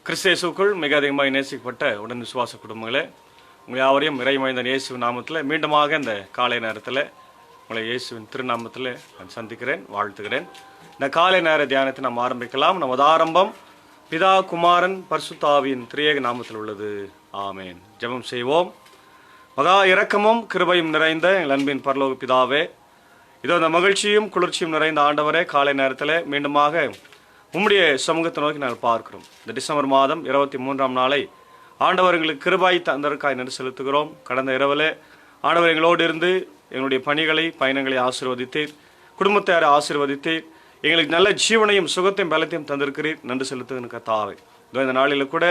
கிறிஸ்தேசுக்குள் மிக அதிகமாக நேசிக்கப்பட்ட உடன் விசுவாச குடும்பங்களே, உங்கள் யாவரையும் இறைமைந்தன் இயேசுவின் நாமத்தில் மீண்டுமாக இந்த காலை நேரத்தில் உங்களை இயேசுவின் திருநாமத்தில் நான் சந்திக்கிறேன், வாழ்த்துகிறேன். இந்த காலை நேர தியானத்தை நாம் ஆரம்பிக்கலாம். நமது ஆரம்பம் பிதா, குமாரன், பரிசுத்தாவியின் திரியேக நாமத்தில் உள்ளது. ஆமேன். ஜெபம் செய்வோம். மகா இரக்கமும் கிருபையும் நிறைந்த எங்கள் அன்பின் பரலோக பிதாவே, இதோ இந்த மகிழ்ச்சியும் குளிர்ச்சியும் நிறைந்த ஆண்டவரே, காலை நேரத்தில் மீண்டுமாக உம்முடைய சமூகத்தை நோக்கி நாங்கள் பார்க்கிறோம். இந்த டிசம்பர் மாதம் 23ஆம் நாளை ஆண்டவர் எங்களுக்கு கிருபாய் தந்ததற்காய் நன்றி செலுத்துகிறோம். கடந்த இரவில் ஆண்டவர் எங்களோடு இருந்து எங்களுடைய பயணங்களை ஆசீர்வதித்தீர், குடும்பத்தை ஆசீர்வதித்தீர், எங்களுக்கு நல்ல ஜீவனையும் சுகத்தையும் பலத்தையும் தந்திருக்கிறீர். நன்றி செலுத்துகிற கர்த்தாவே, இந்த நாளில் கூட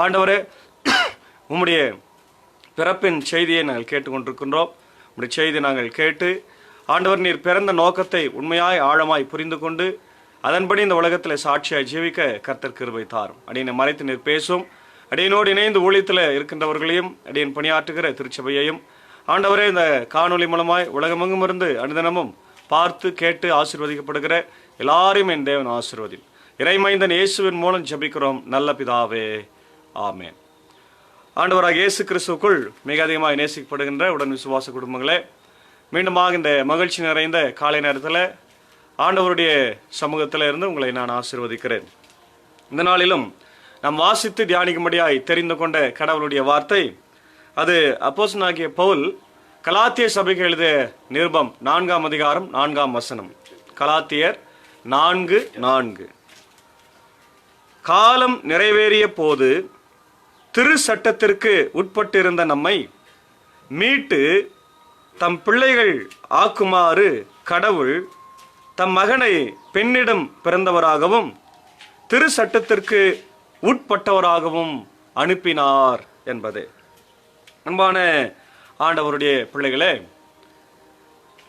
ஆண்டவரே உம்முடைய பிறப்பின் செய்தியை நாங்கள் கேட்டுக்கொண்டிருக்கின்றோம். உம்முடைய செய்தியை நாங்கள் கேட்டு ஆண்டவர் நீர் பிறந்த நோக்கத்தை உண்மையாய் ஆழமாய் புரிந்து கொண்டு அதன்படி இந்த உலகத்தில் சாட்சியாய் ஜீவிக்க கர்த்தர் கிருபை தாரும். அடியனை மறைத்து நீர் பேசும். அடியனோடு இணைந்து ஊழியத்தில் இருக்கின்றவர்களையும் அடியன் பணியாற்றுகிற திருச்சபையையும் ஆண்டவரே இந்த காணொலி மூலமாய் உலகமெங்கும் இருந்து அனுதினமும் பார்த்து கேட்டு ஆசீர்வதிக்கப்படுகிற எல்லாரையும் என் தேவன் ஆசீர்வதி. இறைமைந்தன் இயேசுவின் மூலம் ஜெபிக்கிறோம் நல்ல பிதாவே, ஆமேன். ஆண்டவராக இயேசு கிறிஸ்துவுக்குள் மிக அதிகமாக நேசிக்கப்படுகின்ற உடன் விசுவாச குடும்பங்களே, மீண்டுமாக இந்த மகிழ்ச்சி நிறைந்த காலை நேரத்தில் ஆண்டவருடைய சமூகத்தில் இருந்து உங்களை நான் ஆசீர்வதிக்கிறேன். இந்த நாளிலும் நாம் வாசித்து தியானிக்கும்படியாய் தெரிந்து கொண்ட கடவுளுடைய வார்த்தை, அது அப்போஸ்தலனாகிய பவுல் கலாத்திய சபைக்கு எழுதிய நிருபம் 4ஆம் அதிகாரம் 4ஆம் வசனம். கலாத்தியர் 4:4. காலம் நிறைவேறிய போது திரு சட்டத்திற்கு உட்பட்டிருந்த நம்மை மீட்டு தம் பிள்ளைகள் ஆக்குமாறு கடவுள் தம் மகனை பெண்ணிடம் பிறந்தவராகவும் திரு சட்டத்திற்கு உட்பட்டவராகவும் அனுப்பினார் என்பது. அன்பான ஆண்டவருடைய பிள்ளைகளே,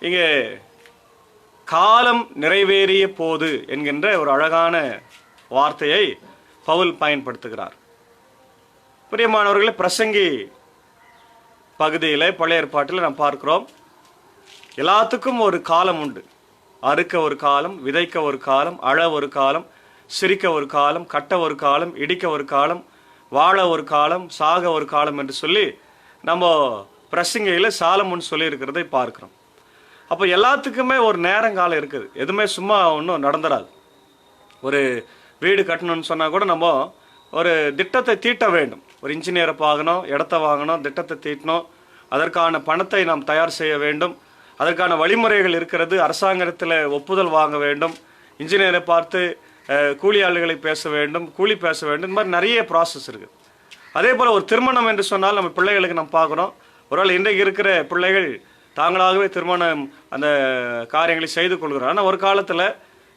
இங்கே காலம் நிறைவேறிய போது என்கின்ற ஒரு அழகான வார்த்தையை பவுல் பயன்படுத்துகிறார். பிரியமானவர்களே, பிரசங்கி பகுதியில் பழைய ஏற்பாட்டில் நாம் பார்க்கிறோம், எல்லாத்துக்கும் ஒரு காலம் உண்டு. அறுக்க ஒரு காலம், விதைக்க ஒரு காலம், அழ ஒரு காலம், சிரிக்க ஒரு காலம், கட்ட ஒரு காலம், இடிக்க ஒரு காலம், வாழ ஒரு காலம், சாக ஒரு காலம் என்று சொல்லி நம்ம பிரசங்கையில் சாலமோன் சொல்லி இருக்கிறதை பார்க்கிறோம். அப்போ எல்லாத்துக்குமே ஒரு நேரங்காலம் இருக்குது. எதுவுமே சும்மா ஒன்றும் நடந்துடாது. ஒரு வீடு கட்டணும்னு சொன்னால் கூட நம்ம ஒரு திட்டத்தை தீட்ட வேண்டும். ஒரு இன்ஜினியரை பார்க்கணும், இடத்த வாங்கணும், திட்டத்தை தீட்டணும், அதற்கான பணத்தை நாம் தயார் செய்ய வேண்டும், அதற்கான வழிமுறைகள் இருக்கிறது, அரசாங்கத்தில் ஒப்புதல் வாங்க வேண்டும், இன்ஜினியரை பார்த்து கூலி ஆளுகளை பேச வேண்டும், கூலி பேச வேண்டும், இந்த மாதிரி நிறைய ப்ராசஸ் இருக்குது. அதே போல் ஒரு திருமணம் என்று சொன்னால் நம்ம பிள்ளைகளுக்கு நம்ம பார்க்குறோம். ஒருவேளை இன்றைக்கு இருக்கிற பிள்ளைகள் தாங்களாகவே திருமணம் அந்த காரியங்களை செய்து கொள்கிறார். ஆனால் ஒரு காலத்தில்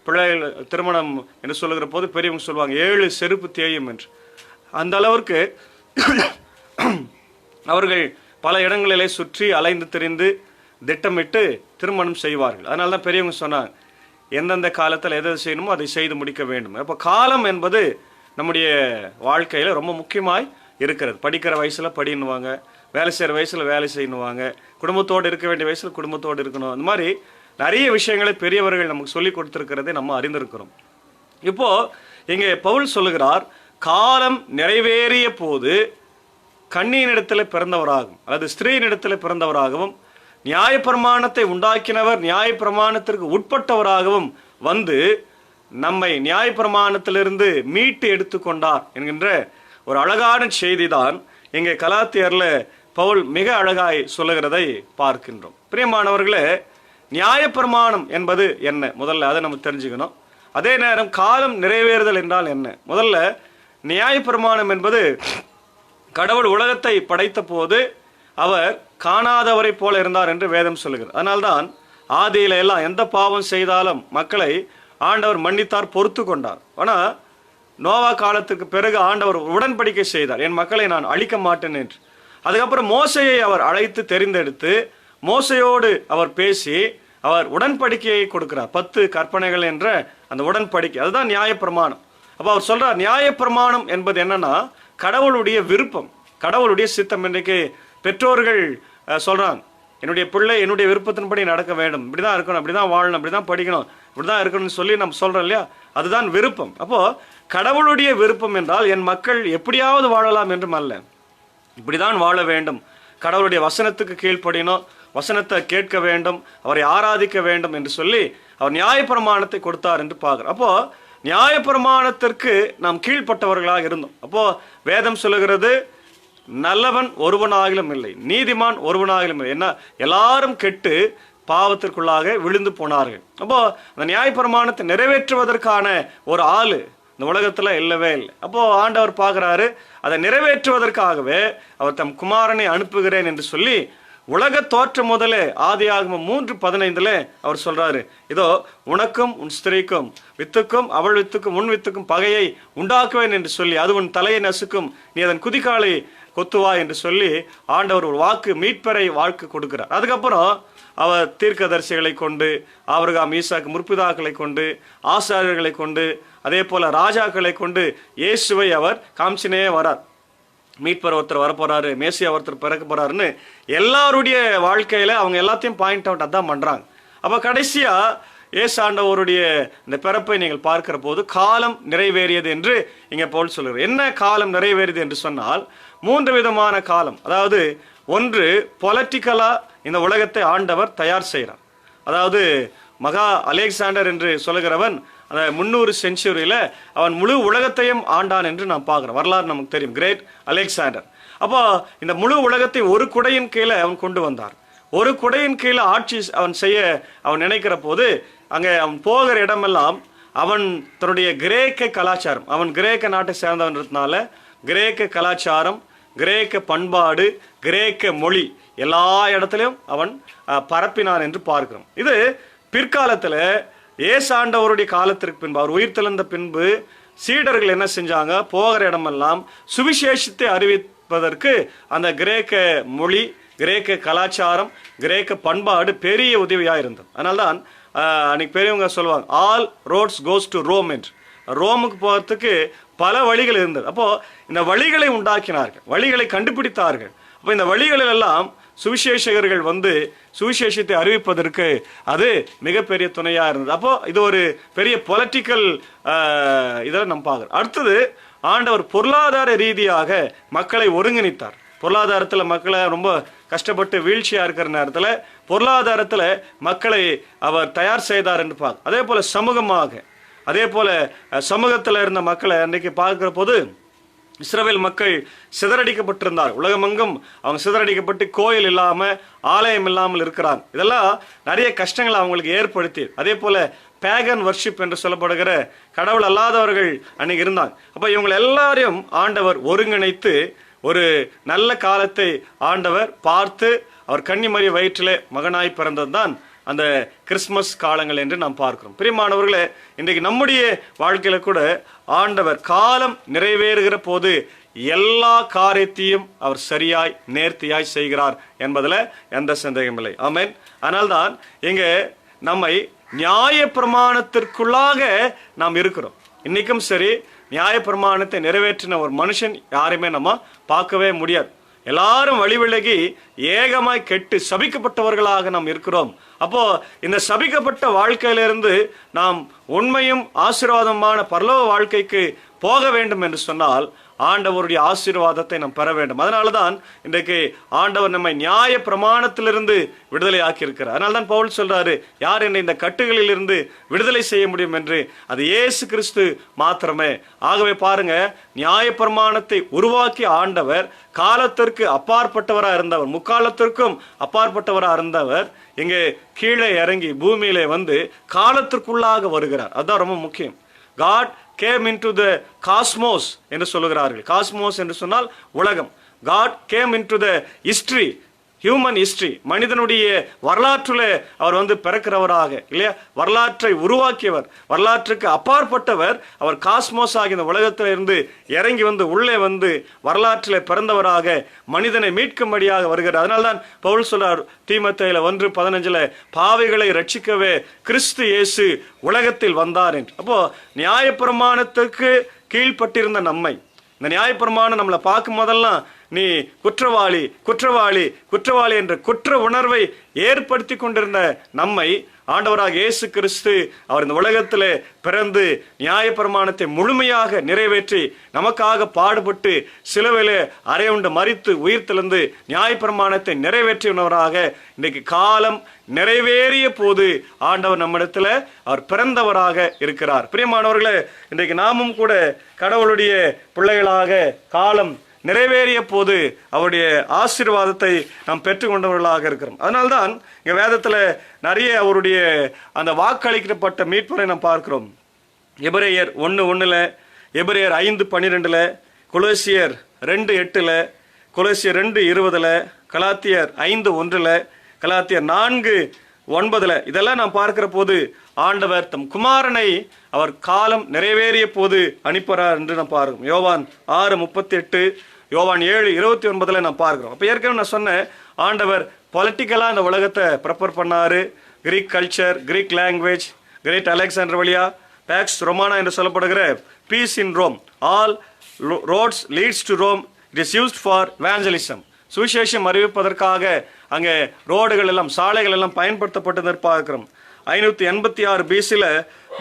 பிள்ளைகள் திருமணம் என்று சொல்லுகிற போது பெரியவங்க சொல்லுவாங்க 7 செருப்பு தேயும் என்று. அந்த அளவிற்கு அவர்கள் பல இடங்களிலே சுற்றி அலைந்து திரிந்து திட்டமிட்டு திருமணம் செய்வார்கள். அதனால தான் பெரியவங்க சொன்னாங்க, எந்தெந்த காலத்தில் எதை செய்யணுமோ அதை செய்து முடிக்க வேண்டும். அப்போ காலம் என்பது நம்முடைய வாழ்க்கையில் ரொம்ப முக்கியமாய் இருக்கிறது. படிக்கிற வயசில் படின்னுவாங்க, வேலை செய்கிற வயசில் வேலை செய்யணுவாங்க, குடும்பத்தோடு இருக்க வேண்டிய வயசில் குடும்பத்தோடு இருக்கணும். அந்த மாதிரி நிறைய விஷயங்களை பெரியவர்கள் நமக்கு சொல்லி கொடுத்துருக்கிறதை நம்ம அறிந்திருக்கிறோம். இப்போது இங்கே பவுல் சொல்லுகிறார், காலம் நிறைவேறிய போது கன்னியினிடத்தில் பிறந்தவராகவும் அல்லது ஸ்திரீனிடத்தில் பிறந்தவராகவும் நியாயப்பிரமாணத்தை உண்டாக்கினவர் நியாயப்பிரமாணத்திற்கு உட்பட்டவராகவும் வந்து நம்மை நியாயப்பிரமாணத்திலிருந்து மீட்டு எடுத்துக்கொண்டார் என்கின்ற ஒரு அழகான செய்தி தான் இங்கே கலாத்தியர்ல பவுல் மிக அழகாய் சொல்லுகிறதை பார்க்கின்றோம். பிரியமானவர்களே, நியாயப்பிரமாணம் என்பது என்ன? முதல்ல அதை நம்ம தெரிஞ்சுக்கணும். அதே நேரம் காலம் நிறைவேறுதல் என்றால் என்ன? முதல்ல நியாயப்பிரமாணம் என்பது கடவுள் உலகத்தை படைத்த போது அவர் காணாதவரை போல இருந்தார் என்று வேதம் சொல்லுகிறது. அதனால்தான் ஆதியில எல்லாம் எந்த பாவம் செய்தாலும் மக்களை ஆண்டவர் மன்னித்தார், பொறுத்து கொண்டார். ஆனால் நோவா காலத்துக்கு பிறகு ஆண்டவர் உடன்படிக்கை செய்தார், என் மக்களை நான் அழிக்க மாட்டேன் என்று. அதுக்கப்புறம் மோசையை அவர் அழைத்து தெரிந்தெடுத்து மோசையோடு அவர் பேசி அவர் உடன்படிக்கையை கொடுக்கிறார். 10 கற்பனைகள் என்ற அந்த உடன்படிக்கை, அதுதான் நியாயப்பிரமாணம். அப்போ அவர் சொல்றார், நியாயப்பிரமாணம் என்பது என்னன்னா கடவுளுடைய விருப்பம், கடவுளுடைய சித்தம். இன்றைக்கு பெற்றோர்கள் சொல்றாங்க, என்னுடைய பிள்ளை என்னுடைய விருப்பத்தின்படி நடக்க வேண்டும், இப்படிதான் இருக்கணும், இப்படிதான் வாழணும், இப்படிதான் படிக்கணும், இப்படிதான் இருக்கணும்னு சொல்லி நம்ம சொல்றோம் இல்லையா, அதுதான் விருப்பம். அப்போ கடவுளுடைய விருப்பம் என்றால் என் மக்கள் எப்படியாவது வாழலாம் என்றும் அல்ல, இப்படிதான் வாழ வேண்டும், கடவுளுடைய வசனத்துக்கு கீழ்ப்படினோம், வசனத்தை கேட்க வேண்டும், அவரை ஆராதிக்க வேண்டும் என்று சொல்லி அவர் நியாயப்பிரமாணத்தை கொடுத்தார் என்று பார்க்கிறோம். அப்போ நியாயப்பிரமாணத்திற்கு நாம் கீழ்ப்பட்டவர்களாக இருந்தோம். அப்போ வேதம் சொல்லுகிறது, நல்லவன் ஒருவனாகிலும் இல்லை, நீதிமான் ஒருவனாகிலும் இல்லை, என்ன எல்லாரும் கெட்டு பாவத்திற்குள்ளாக விழுந்து போனார்கள். அப்போ அந்த நியாயப்பிரமாணத்தை நிறைவேற்றுவதற்கான ஒரு ஆளு இந்த உலகத்துல இல்லவே இல்லை. அப்போ ஆண்டவர் பார்க்கிறாரு, அதை நிறைவேற்றுவதற்காகவே அவர் தம் குமாரனை அனுப்புகிறேன் என்று சொல்லி உலக தோற்றம் முதலே ஆதியாகமம் 3:15 அவர் சொல்றாரு, இதோ உனக்கும் உன் ஸ்திரீக்கும் வித்துக்கும் அவள் வித்துக்கும் உன் வித்துக்கும் பகையை உண்டாக்குவேன் என்று சொல்லி அது உன் தலையை நசுக்கும், நீ அதன் குதிகாலை கொத்துவா என்று சொல்லி ஆண்டவர் ஒரு வாக்கு மீட்பரை வாழ்க்கை கொடுக்கிறார். அதுக்கப்புறம் அவர் தீர்க்கதரிசிகளை கொண்டு, ஆபிரகாம் ஈசாக்கு முற்பிதாக்களை கொண்டு, ஆசாரியர்களை கொண்டு, அதே போல ராஜாக்களை கொண்டு இயேசுவை அவர் காமிச்சினே வரார். மீட்பர் ஒருத்தர் வரப்போறாரு, மேசியா ஒருத்தர் பிறக்க போறாருன்னு எல்லாருடைய வாழ்க்கையில அவங்க எல்லாத்தையும் பாயிண்ட் அவுட் அதான் பண்றாங்க. அப்ப கடைசியா இயேசு ஆண்டவருடைய இந்த பிறப்பை நீங்கள் பார்க்கிற போது காலம் நிறைவேறியது என்று இங்க பவுல் சொல்லுகிறார். என்ன காலம் நிறைவேறியது என்று சொன்னால் 3 விதமான காலம். அதாவது ஒன்று, பொலிட்டிக்கலா இந்த உலகத்தை ஆண்டவர் தயார் செய்கிறார். அதாவது மகா அலெக்சாண்டர் என்று சொல்லுகிறவன் அந்த 300 செஞ்சுரியில அவன் முழு உலகத்தையும் ஆண்டான் என்று நாம் பார்க்கிறோம். வரலாறு நமக்கு தெரியும், கிரேட் அலெக்சாண்டர். அப்போ இந்த முழு உலகத்தை ஒரு குடையின் கீழே அவன் கொண்டு வந்தார். ஒரு குடையின் கீழே ஆட்சி அவன் செய்ய அவன் நினைக்கிற போது அங்கே அவன் போகிற இடமெல்லாம் அவன் தன்னுடைய கிரேக்க கலாச்சாரம், அவன் கிரேக்க நாட்டை சேர்ந்தவன்றதுனால கிரேக்க கலாச்சாரம், கிரேக்க பண்பாடு, கிரேக்க மொழி எல்லா இடத்துலையும் அவன் பரப்பினான் என்று பார்க்கிறோம். இது பிற்காலத்தில் இயேசு ஆண்டவருடைய காலத்திற்கு பின்பு, அவர் உயிர் தெழுந்த பின்பு சீடர்கள் என்ன செஞ்சாங்க, போகிற இடமெல்லாம் சுவிசேஷத்தை அறிவிப்பதற்கு அந்த கிரேக்க மொழி, கிரேக்க கலாச்சாரம், கிரேக்க பண்பாடு பெரிய உதவியாக இருந்தது. அதனால்தான் அன்னைக்கு பெரியவங்க சொல்லுவாங்க, all roads goes to Rome என்று. ரோமுக்கு போகிறதுக்கு பல வழிகள் இருந்தது. அப்போ இந்த வழிகளை உண்டாக்கினார்கள், வழிகளை கண்டுபிடித்தார்கள். அப்போ இந்த வழிகளில் எல்லாம் சுவிசேஷகர்கள் வந்து சுவிசேஷத்தை அறிவிப்பதற்கு அது மிகப்பெரிய துணையா இருந்தது. அப்போ இது ஒரு பெரிய பொலிட்டிக்கல் இதில் நம்ம பார்க்குறோம். அடுத்தது, ஆண்டவர் பொருளாதார ரீதியாக மக்களை ஒருங்கிணைத்தார். பொருளாதாரத்தில் மக்களை ரொம்ப கஷ்டப்பட்டு வீழ்ச்சியா இருக்கிற நேரத்தில் பொருளாதாரத்தில் மக்களை அவர் தயார் செய்தார் என்று பார்க்க. அதே போல சமூகமாக, அதே போல சமூகத்தில் இருந்த மக்களை அன்றைக்கு பார்க்கிற போது இஸ்ரவேல் மக்கள் சிதறடிக்கப்பட்டிருந்தார். உலகமெங்கும் அவங்க சிதறடிக்கப்பட்டு கோயில் இல்லாமல், ஆலயம் இல்லாமல் இருக்கிறாங்க. இதெல்லாம் நிறைய கஷ்டங்களை அவங்களுக்கு ஏற்படுத்தி, அதே போல பேகன் வர்ஷிப் என்று சொல்லப்படுகிற கடவுள் அல்லாதவர்கள் அன்னைக்கு இருந்தாங்க. அப்போ இவங்க எல்லாரையும் ஆண்டவர் ஒருங்கிணைத்து ஒரு நல்ல காலத்தை ஆண்டவர் பார்த்து அவர் கன்னிமரி வயிற்றிலே மகனாய் பிறந்தது தான் அந்த கிறிஸ்மஸ் காலங்கள் என்று நாம் பார்க்கிறோம். பிரியமானவர்களே, இன்றைக்கு நம்முடைய வாழ்க்கையில கூட ஆண்டவர் காலம் நிறைவேறுகிற போது எல்லா காரியத்தையும் அவர் சரியாய் நேர்த்தியாய் செய்கிறார் என்பதில் எந்த சந்தேகமில்லை. ஆமென். அதனால்தான் இங்க நம்மை நியாய பிரமாணத்திற்குள்ளாக நாம் இருக்கிறோம். இன்னைக்கும் சரி, நியாய பிரமாணத்தை நிறைவேற்றின ஒரு மனுஷன் யாரையுமே நம்ம பார்க்கவே முடியாது. எல்லாரும் வழி விலகி ஏகமாய் கெட்டு சபிக்கப்பட்டவர்களாக நாம் இருக்கிறோம். அப்போ இந்த சபிக்கப்பட்ட வாழ்க்கையிலிருந்து நாம் உண்மையும் ஆசீர்வாதமான பரலோக வாழ்க்கைக்கு போக வேண்டும் என்று சொன்னால் ஆண்டவருடைய ஆசீர்வாதத்தை நாம் பெற வேண்டும். அதனாலதான் இன்றைக்கு ஆண்டவர் நம்மை நியாய பிரமாணத்திலிருந்து விடுதலை ஆக்கி இருக்கிறார். அதனால்தான் பவுல் சொல்றாரு, யார் என்னை இந்த கட்டுகளில் இருந்து விடுதலை செய்ய முடியும் என்று, அது இயேசு கிறிஸ்து மாத்திரமே. ஆகவே பாருங்க, நியாய பிரமாணத்தை உருவாக்கி ஆண்டவர் காலத்திற்கு அப்பாற்பட்டவராக இருந்தவர், முக்காலத்திற்கும் அப்பாற்பட்டவராக இருந்தவர் இங்கே கீழே இறங்கி பூமியிலே வந்து காலத்திற்குள்ளாக வருகிறார். அதுதான் ரொம்ப முக்கியம். God came into the cosmos என்று சொல்லுகிறார்கள். காஸ்மோஸ் என்று சொன்னால் உலகம். God came into the history, human history, மனிதனுடைய வரலாற்றில் அவர் வந்து பிறக்கிறவராக இல்லையா, வரலாற்றை உருவாக்கியவர், வரலாற்றுக்கு அப்பாற்பட்டவர். அவர் காஸ்மோஸ் ஆகிய இந்த உலகத்தில் இருந்து இறங்கி வந்து உள்ளே வந்து வரலாற்றில் பிறந்தவராக மனிதனை மீட்கும்படியாக வருகிறார். அதனால்தான் பவுல் சொல்றார் தீமோத்தேயுல 1:15 பாவிகளை ரட்சிக்கவே கிறிஸ்து இயேசு உலகத்தில் வந்தார் என்று. அப்போ நியாயப்பிரமாணத்துக்கு கீழ்ப்பட்டிருந்த நம்மை, இந்த நியாயப்பிரமாணம் நம்மளை பார்க்கும் போதெல்லாம் நீ குற்றவாளி குற்றவாளி குற்றவாளி என்ற குற்ற உணர்வை ஏற்படுத்தி கொண்டிருந்த நம்மை ஆண்டவராக இயேசு கிறிஸ்து அவர் இந்த உலகத்திலே பிறந்து நியாயப்பிரமாணத்தை முழுமையாக நிறைவேற்றி நமக்காக பாடுபட்டு சிலுவையிலே அறையுண்டு மரித்து உயிர்த்தெழுந்து நியாயப்பிரமாணத்தை நிறைவேற்றினவராக இன்றைக்கு காலம் நிறைவேறிய போது ஆண்டவர் நம்மிடத்தில் அவர் பிறந்தவராக இருக்கிறார். பிரியமானவர்களே, இன்றைக்கு நாமும் கூட கடவுளுடைய பிள்ளைகளாக காலம் நிறைவேறிய போது அவருடைய ஆசீர்வாதத்தை நாம் பெற்றுக்கொண்டவர்களாக இருக்கிறோம். அதனால்தான் இங்க வேதத்தில் நிறைய அவருடைய அந்த வாக்களிக்கப்பட்ட மீட்பரை நாம் பார்க்கிறோம். எபிரேயர் 1:1, எபிரேயர் 5:12, கொலோசியர் 2:8, கொலோசியர் 2:20, கலாத்தியர் 5:1, கலாத்தியர் 4:9 இதெல்லாம் நாம் பார்க்கிற போது ஆண்டவர் தம் குமாரனை அவர் காலம் நிறைவேறிய போது அனுப்புகிறார் என்று நாம் பார்க்கிறோம். யோவான் 6:38, யோவான் 7:29 நாம் பார்க்கிறோம். அப்போ ஏற்கனவே நான் சொன்னேன், ஆண்டவர் பொலிட்டிக்கலாக இந்த உலகத்தை ப்ரிப்பேர் பண்ணாரு. Greek culture, Greek language, great Alexander வழியா பேக்ஸ் ரொமானா என்று சொல்லப்படுகிற peace in Rome, all roads leads to Rome, it is used for evangelism. சுவிசேஷம் அறிவிப்பதற்காக அங்கே ரோடுகள் எல்லாம் சாலைகள் எல்லாம் பயன்படுத்தப்பட்டதை பார்க்கிறோம். 586 BC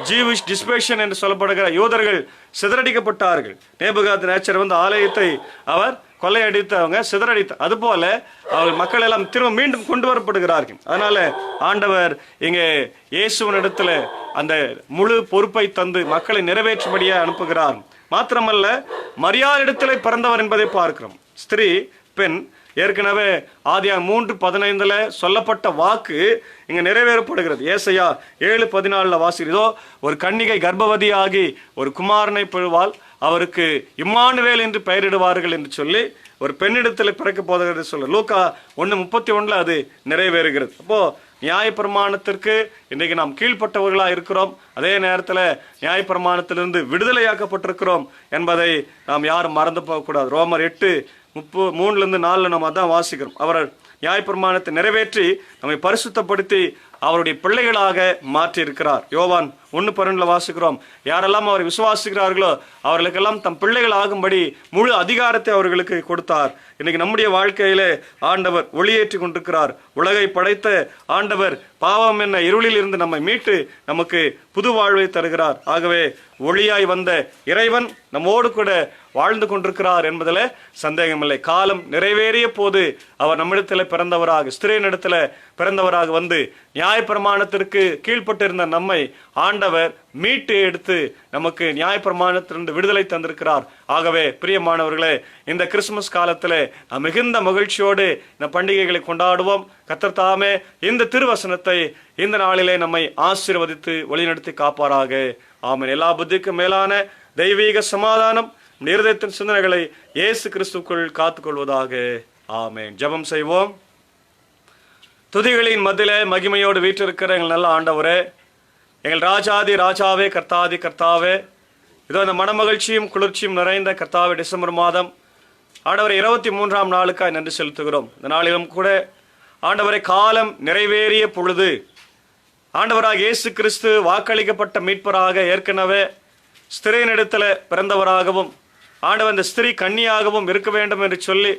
ஜீவிஷ் டிஸ்பேஷன் என்று சொல்லப்படுகிற யூதர்கள் சிதறடிக்கப்பட்டார்கள். நேபுகாத்நேச்சர் வந்து ஆலயத்தை அவர் கொள்ளையடித்து அவங்க சிதறடித்த அதுபோல அவர்கள் மக்கள் எல்லாம் திரும்ப மீண்டும் கொண்டு வரப்படுகிறார்கள். அதனால ஆண்டவர் இங்கே இயேசுவின் இடத்துல அந்த முழு பொறுப்பை தந்து மக்களை நிறைவேற்றும்படியாக அனுப்புகிறார். மாத்திரமல்ல, மரியாதை இடத்திலே பிறந்தவர் என்பதை பார்க்கிறோம். ஸ்திரீ பெண் ஏற்கனவே ஆதியாகமம் 3:15 சொல்லப்பட்ட வாக்கு இங்க நிறைவேறப்படுகிறது. ஏசாயா 7:14 வாசிக்கிறதோ, ஒரு கன்னிகை கர்ப்பவதியாகி ஒரு குமாரனை பெறுவாள், அவருக்கு இம்மானுவேல் என்று பெயரிடுவார்கள் என்று சொல்லி ஒரு பெண்ணிடத்தில் பிறக்க போகிறது சொல்ல லூக்கா 1:31 அது நிறைவேறுகிறது. அப்போ நியாயப்பிரமாணத்திற்கு இன்றைக்கு நாம் கீழ்ப்பட்டவர்களாக இருக்கிறோம், அதே நேரத்தில் நியாயப்பிரமாணத்திலிருந்து விடுதலையாக்கப்பட்டிருக்கிறோம் என்பதை நாம் யாரும் மறந்து போகக்கூடாது. ரோமர் 8:3-4 நம்ம அதான் வாசிக்கிறோம். அவர் நியாயப்பிரமாணத்தை நிறைவேற்றி நம்மை பரிசுத்தப்படுத்தி அவருடைய பிள்ளைகளாக மாற்றி இருக்கிறார். யோவான் 1:12 வாசிக்கிறோம், யாரெல்லாம் அவரை விசுவாசிக்கிறார்களோ அவர்களுக்கெல்லாம் தம் பிள்ளைகள் ஆகும்படி முழு அதிகாரத்தை அவர்களுக்கு கொடுத்தார். இன்னைக்கு நம்முடைய வாழ்க்கையிலே ஆண்டவர் ஒளியேற்றி கொண்டிருக்கிறார். உலகை படைத்த ஆண்டவர் பாவம் என்ன இருளில் இருந்து நம்மை மீட்டு நமக்கு புது வாழ்வை தருகிறார். ஆகவே ஒளியாய் வந்த இறைவன் நம்மோடு கூட வாழ்ந்து கொண்டிருக்கிறார் என்பதில் சந்தேகமில்லை. காலம் நிறைவேறிய போது அவர் நம்மிடத்தில் பிறந்தவராக, ஸ்திரீனிடத்தில் பிறந்தவராக வந்து நியாயப்பிரமாணத்திற்கு கீழ்ப்பட்டிருந்த நம்மை ஆண்டவர் மீட்டு எடுத்து நமக்கு நியாயப்பிரமாணத்திலிருந்து விடுதலை தந்திருக்கிறார். ஆகவே பிரியமானவர்களே, இந்த கிறிஸ்துமஸ் காலத்தில் நாம் மிகுந்த மகிழ்ச்சியோடு இந்த பண்டிகைகளை கொண்டாடுவோம். கர்த்தர் தாமே இந்த திருவசனத்தை இந்த நாளிலே நம்மை ஆசீர்வதித்து வழிநடத்தி காப்பாராக. ஆமென். எல்லா புத்திக்கும் மேலான தெய்வீக சமாதானம் இருதயத்தின் சிந்தனைகளை இயேசு கிறிஸ்துக்குள் காத்துக்கொள்வதாக. ஆமென். ஜெபம் செய்வோம். துதிகளின் மத்தியிலே மகிமையோடு வீற்றிருக்கிற எங்கள் நல்ல ஆண்டவரே, எங்கள் ராஜாதி ராஜாவே, கர்த்தாதி கர்த்தாவே, இதோ இந்த மனமகிழ்ச்சியும் குளிர்ச்சியும் நிறைந்த கர்த்தாவே, டிசம்பர் மாதம் ஆண்டவரை 23ஆம் நாளுக்காய் நன்றி செலுத்துகிறோம். இந்த நாளிலும் கூட ஆண்டவரை காலம் நிறைவேறிய பொழுது ஆண்டவராக இயேசு கிறிஸ்து வாக்களிக்கப்பட்ட மீட்பராக ஏற்கனவே ஸ்திரீனிடத்தில் பிறந்தவராகவும் ஆண்டவர் இந்த ஸ்திரீ கன்னியாகவும் இருக்க வேண்டும் என்று சொல்லி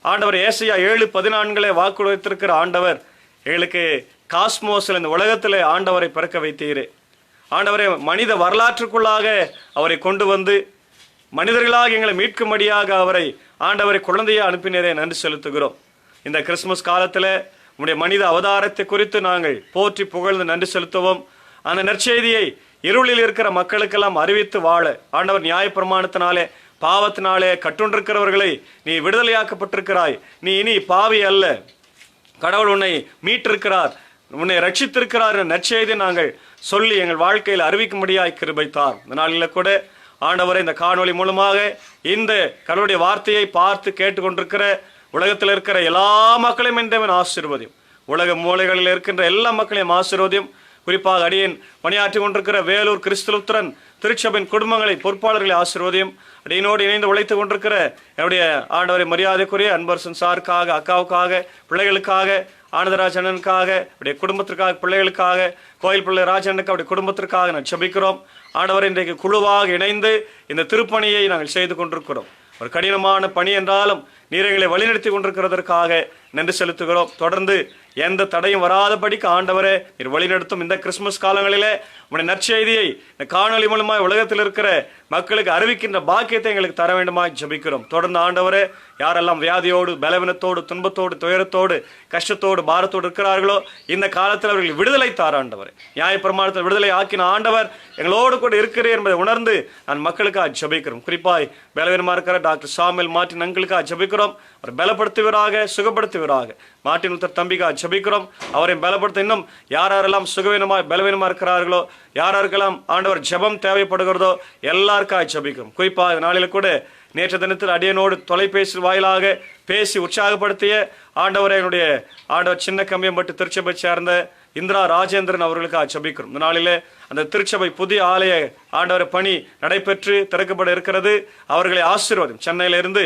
ஆண்டவர் ஏசாயா 7:14 வாக்குறுத்திருக்கிற ஆண்டவர் எங்களுக்கு காஸ்மோஸில் இந்த உலகத்தில் ஆண்டவரை பிறக்க வைத்தீரே. ஆண்டவரை மனித வரலாற்றுக்குள்ளாக அவரை கொண்டு வந்து மனிதர்களாக எங்களை மீட்கும்படியாக அவரை ஆண்டவரை குழந்தையை அனுப்பினரே, நன்றி செலுத்துகிறோம். இந்த கிறிஸ்துமஸ் காலத்தில் உங்களுடைய மனித அவதாரத்தை குறித்து நாங்கள் போற்றி புகழ்ந்து நன்றி செலுத்துவோம். அந்த நற்செய்தியை இருளில் இருக்கிற மக்களுக்கெல்லாம் அறிவித்து வாழ ஆண்டவர் நியாயப்பிரமாணத்தினாலே பாவத்தினாலே கட்டுண்டிருக்கிறவர்களை நீ விடுதலையாக்கப்பட்டிருக்கிறாய், நீ இனி பாவி அல்ல, கடவுள் உன்னை மீட்டிருக்கிறார், உன்னை ரட்சித்திருக்கிறார் என்ற நற்செய்தியை நாங்கள் சொல்லி எங்கள் வாழ்க்கையில் அறிவிக்கும்படியாய் கிருபைத்தார். இந்த நாளில் கூட ஆண்டவரை இந்த காணொளி மூலமாக இந்த கடவுளுடைய வார்த்தையை பார்த்து கேட்டுக்கொண்டிருக்கிற உலகத்தில் இருக்கிற எல்லா மக்களையும் என்றவன் ஆசீர்வதியும். உலக மூலைகளில் இருக்கின்ற எல்லா மக்களையும் ஆசீர்வதியும். குறிப்பாக அடியேன் பணியாற்றி கொண்டிருக்கிற வேலூர் கிறிஸ்துலுத்திரன் திருச்சபையின் குடும்பங்களை பொறுப்பாளர்களை ஆசீர்வதியும். அடியனோடு இணைந்து உழைத்து கொண்டிருக்கிற என்னுடைய ஆண்டவரை மரியாதைக்குரிய அன்பரசன் சாருக்காக, அக்காவுக்காக, பிள்ளைகளுக்காக, ஆனந்தராஜ் அண்ணனுக்காக, அவருடைய குடும்பத்திற்காக, பிள்ளைகளுக்காக, கோயில் பிள்ளை ராஜனுக்கு அவருடைய குடும்பத்திற்காக நான் ஜெபிக்கிறோம். ஆண்டவர் இன்றைக்கு குழுவாக இணைந்து இந்த திருப்பணியை நாங்கள் செய்து கொண்டிருக்கிறோம். ஒரு கடினமான பணி என்றாலும் நீர் எங்களை வழிநடத்தி கொண்டிருக்கிறதற்காக நன்றி செலுத்துகிறோம். தொடர்ந்து எந்த தடையும் வராதபடிக்கு ஆண்டவரே நீர் வழிநடத்தும் இந்த கிறிஸ்துமஸ் காலங்களிலே உங்களுடைய நற்செய்தியை இந்த காணொலி மூலமாய் உலகத்தில் இருக்கிற மக்களுக்கு அறிவிக்கின்ற பாக்கியத்தை எங்களுக்கு தர வேண்டுமாய் ஜெபிக்கிறோம். தொடர்ந்து ஆண்டவரே யாரெல்லாம் வியாதியோடு, பலவீனத்தோடு, துன்பத்தோடு, துயரத்தோடு, கஷ்டத்தோடு, பாரத்தோடு இருக்கிறார்களோ இந்த காலத்தில் அவர்கள் விடுதலை தார ஆண்டவர், நியாயப்பிரமாணத்தில் விடுதலை ஆக்கின ஆண்டவர் எங்களோடு கூட இருக்கிறேன் என்பதை உணர்ந்து நான் மக்களுக்காக ஜெபிக்கிறோம். குறிப்பாய் பலவீனமாக இருக்கிற டாக்டர் சாமுவேல் மார்ட்டின் அங்கிளுக்காக ஜெபிக்கிறோம். அவர் பலப்படுத்துவராக, சுகப்படுத்துவராக. மார்ட்டின் லூத்தர் தம்பிக்காக ஜெபிக்கிறோம். அவரை பலப்படுத்த இன்னும் யாரெல்லாம் சுகவீனமாய் பலவீனமாக இருக்கிறார்களோ, யாருக்கெல்லாம் ஆண்டவர் ஜெபம் தேவைப்படுகிறதோ எல்லாருக்காக ஜெபிக்கிறோம். குறிப்பாக இந்த நாளில் கூட நேற்று தினத்தில் அடியனோடு தொலைபேசி வாயிலாக பேசி உற்சாகப்படுத்திய ஆண்டவரை என்னுடைய ஆண்டவர் சின்ன கம்பியம்பட்டு திருச்சபை சேர்ந்த இந்திரா ராஜேந்திரன் அவர்களுக்காக ஜெபிக்கிறோம். இந்த நாளிலே அந்த திருச்சபை புதிய ஆலய ஆண்டவர் பணி நடைபெற்று திறக்கப்பட இருக்கிறது. அவர்களை ஆசீர்வாதம். சென்னையிலிருந்து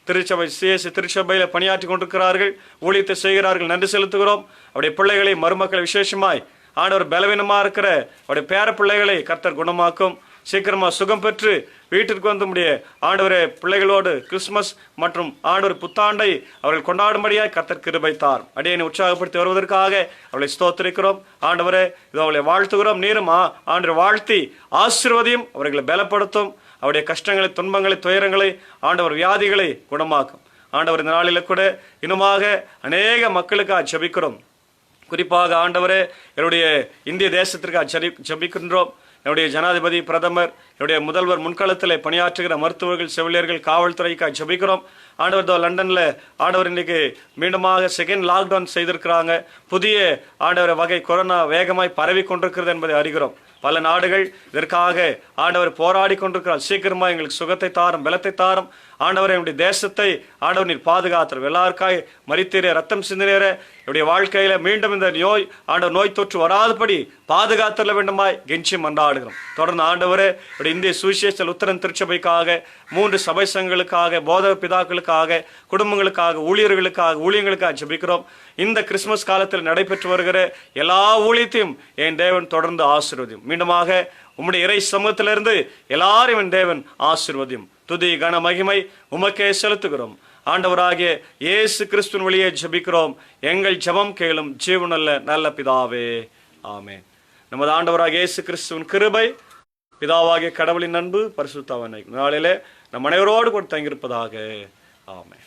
திருச்சபை சிஎஸ்சி திருச்சபையில் பணியாற்றி கொண்டிருக்கிறார்கள், ஊழியத்தை செய்கிறார்கள். நன்றி செலுத்துகிறோம். அவருடைய பிள்ளைகளை, மருமக்களை விசேஷமாய் ஆண்டவர் பலவீனமாக இருக்கிற அவருடைய பேர பிள்ளைகளை கர்த்தர் குணமாக்கும். சீக்கிரமாக சுகம் பெற்று வீட்டிற்கு வந்து முடிய ஆண்டவரே பிள்ளைகளோடு கிறிஸ்துமஸ் மற்றும் ஆண்டவர் புத்தாண்டை அவர்கள் கொண்டாடும்படியாக கர்த்தர் கிருபை தார். அடியனை உற்சாகப்படுத்தி வருவதற்காக அவளை ஸ்தோத்திரிக்கிறோம். ஆண்டவரே இதோ அவளை வாழ்த்துகிறோம். நீரும் ஆண்டவர் வாழ்த்தி ஆசீர்வதியும், அவர்களை பலப்படுத்தும். அவருடைய கஷ்டங்களை, துன்பங்களை, துயரங்களை, ஆண்டவர் வியாதிகளை குணமாக்கும். ஆண்டவர் இந்த நாளில் கூட இன்னுமாக அநேக மக்களுக்காக ஜெபிக்கிறோம். குறிப்பாக ஆண்டவரே என்னுடைய இந்திய தேசத்திற்காக ஜெபிக்கின்றோம். என்னுடைய ஜனாதிபதி, பிரதமர், என்னுடைய முதல்வர், முன்களத்தில் பணியாற்றுகிற மருத்துவர்கள், செவிலியர்கள், காவல்துறைக்காக ஜெபிக்கிறோம். ஆண்டவர் லண்டனில் ஆண்டவர் இன்னைக்கு மீண்டுமாக செகண்ட் லாக்டவுன் செய்திருக்கிறாங்க. புதிய ஆண்டவர் வகை கொரோனா வேகமாய் பரவி கொண்டிருக்கிறது என்பதை அறிகிறோம். பல நாடுகள் இதற்காக ஆண்டவர் போராடி கொண்டிருக்கிறார். சீக்கிரமாக எங்களுக்கு சுகத்தை தாரும், பலத்தை தாரும். ஆண்டவர் என்னுடைய தேசத்தை ஆண்டவர் நீர் பாதுகாத்துற எல்லாருக்காய் மரித்தீரே, ரத்தம் சிந்தினேற என்னுடைய வாழ்க்கையில மீண்டும் இந்த ஆண்டவர் நோய் தொற்று வராதபடி பாதுகாத்தர வேண்டுமாய் கெஞ்சி மன்றாடுகிறோம். தொடர்ந்து ஆண்டவரே இந்திய சுவிசேஷ லுத்தரன் திருச்சபைக்காக, 3 சபை சங்கங்களுக்காக, போதக பிதாக்களுக்காக, குடும்பங்களுக்காக, ஊழியங்களுக்காக ஜெபிக்கிறோம். இந்த கிறிஸ்துமஸ் காலத்தில் நடைபெற்று வருகிற எல்லா ஊழியத்தையும் என் தேவன் தொடர்ந்து ஆசீர்வதியும். மீண்டுமாக உம்முடைய இறை சமூகத்திலிருந்து எல்லாரும் என் தேவன் ஆசீர்வதியும். துதி கன மகிமை உமக்கே செலுத்துகிறோம். ஆண்டவராகிய இயேசு கிறிஸ்துவின் வழியே ஜெபிக்கிறோம். எங்கள் ஜெபம் கேளும் ஜீவனுள்ள நல்ல பிதாவே, ஆமென். நமது ஆண்டவராகிய இயேசு கிறிஸ்துவின் கிருபை, பிதாவாகிய கடவுளின் அன்பு, பரிசுத்த ஆவியின் நாளிலே நம் அனைவரோடு கூட தங்கியிருப்பதாக. ஆமென்.